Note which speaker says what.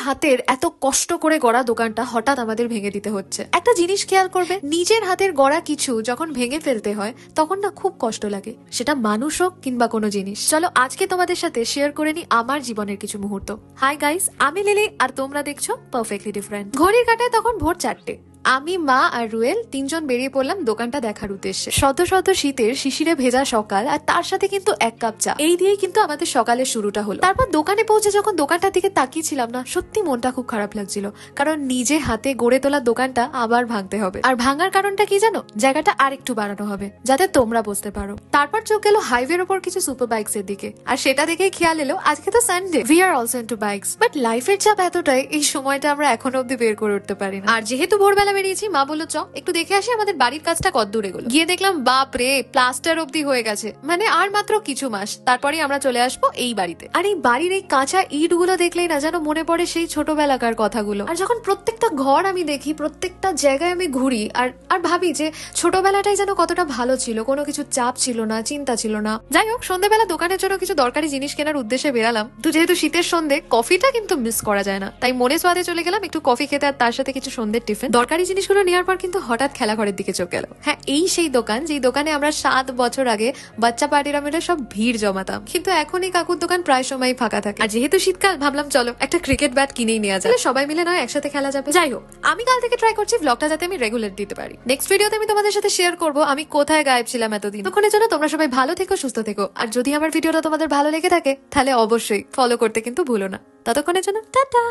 Speaker 1: হাতের এত কষ্ট করে গড়া দোকানটা হঠাৎ আমাদের ভেঙে দিতে হচ্ছে। একটা জিনিস খেয়াল করবে, নিজের হাতের গড়া কিছু যখন ভেঙে ফেলতে হয় তখন না খুব কষ্ট লাগে, সেটা মানুষ হোক কিংবা কোনো জিনিস। চলো আজকে তোমাদের সাথে শেয়ার করে নি আমার জীবনের কিছু মুহূর্ত। হাই গাইস, আমি লিলি আর তোমরা দেখছো পারফেক্টলি ডিফারেন্ট। ঘড়ির কাঁটায় তখন ভোর 4টে। আমি, মা আর রুয়েল তিনজন বেরিয়ে পড়লাম দোকানটা দেখার উদ্দেশ্যে। শত শত শীতের শিশিরে ভেজা সকাল আর তার সাথে কিন্তু 1 কাপ চা, এই দিয়েই কিন্তু আমাদের সকালের শুরুটা হলো। তারপর দোকানে পৌঁছে যখন দোকানটার দিকে তাকিয়েছিলাম না, সত্যি মনটা খুব খারাপ লাগছিল, কারণ নিজে হাতে গড়ে তোলা দোকানটা আবার ভাঙতে হবে। আর ভাঙার কারণটা কি জানো? জায়গাটা আর একটু বাড়ানো হবে যাতে তোমরা বসতে পারো। তারপর চোখ গেল হাইওয়ের ওপর কিছু সুপার বাইকস এর দিকে, আর সেটা দেখেই খেয়াল এলো আজকে তো Sunday, we are also into bikes. But লাইফের চাপ এতটাই, এই সময়টা আমরা এখনো অব্দি বের করে উঠতে পারি না। আর যেহেতু ভোরবেলা বেরিয়েছি, মা বললো চ একটু দেখে আসি আমাদের বাড়ির কাজটা কত দূরে গেলো। গিয়ে দেখলাম বাপ রে, প্লাস্টার অব্দি হয়ে গেছে, মানে আর মাত্র কিছু মাস তারপরে আমরা চলে আসবো এই বাড়িতে। আর এই বাড়ির এই কাঁচা ইট গুলো দেখলেই না যেন মনে পড়ে সেই ছোটবেলাকার কথাগুলো। আর যখন প্রত্যেকটা ঘর আমি দেখি, প্রত্যেকটা জায়গায় আমি ঘুরি আর ভাবি যে ছোটবেলাটাই যেন কতটা ভালো ছিল, কোনো কিছু চাপ ছিল না, চিন্তা ছিল না। যাই হোক, সন্ধ্যেবেলা দোকানের জন্য কিছু দরকারি জিনিস কেনার উদ্দেশ্যে বেরালাম। তো যেহেতু শীতের সন্ধ্যে, কফিটা কিন্তু মিস করা যায় না, তাই মনে স্বাদে চলে গেলাম একটু কফি খেতে আর তার সাথে কিছু সন্ধ্যের টিফিন। দরকারি জিনিসগুলো নেওয়ার পর কিন্তু হঠাৎ খেলাঘরের দিকে চোখ গেল। হ্যাঁ, এই সেই দোকান যেই দোকানে আমরা 7 বছর আগে বাচ্চা পার্টিরা মিলে সব ভিড় জমাতাম, কিন্তু এখন এই কাকুর দোকান প্রায় সময় ফাঁকা থাকে। আর যেহেতু শীতকাল, ভাবলাম চলো একটা ক্রিকেট ব্যাট কিনেই নেওয়া যায়, সবাই মিলে নয় একসাথে খেলা যাবে। যাই হোক, আমি কাল থেকে ট্রাই করছি ব্লগটা যাতে আমি রেগুলার দিতে পারি। নেক্সট ভিডিওতে আমি তোমাদের সাথে শেয়ার করবো আমি কোথায় গায়েব ছিলাম এতদিন। তখনের জন্য তোমরা সবাই ভালো থেকো, সুস্থ থেকো। আর যদি আমার ভিডিওটা তোমাদের ভালো লেগে থাকে তাহলে অবশ্যই ফলো করতে কিন্তু ভুলো না। ততক্ষণের জন্য টাটা।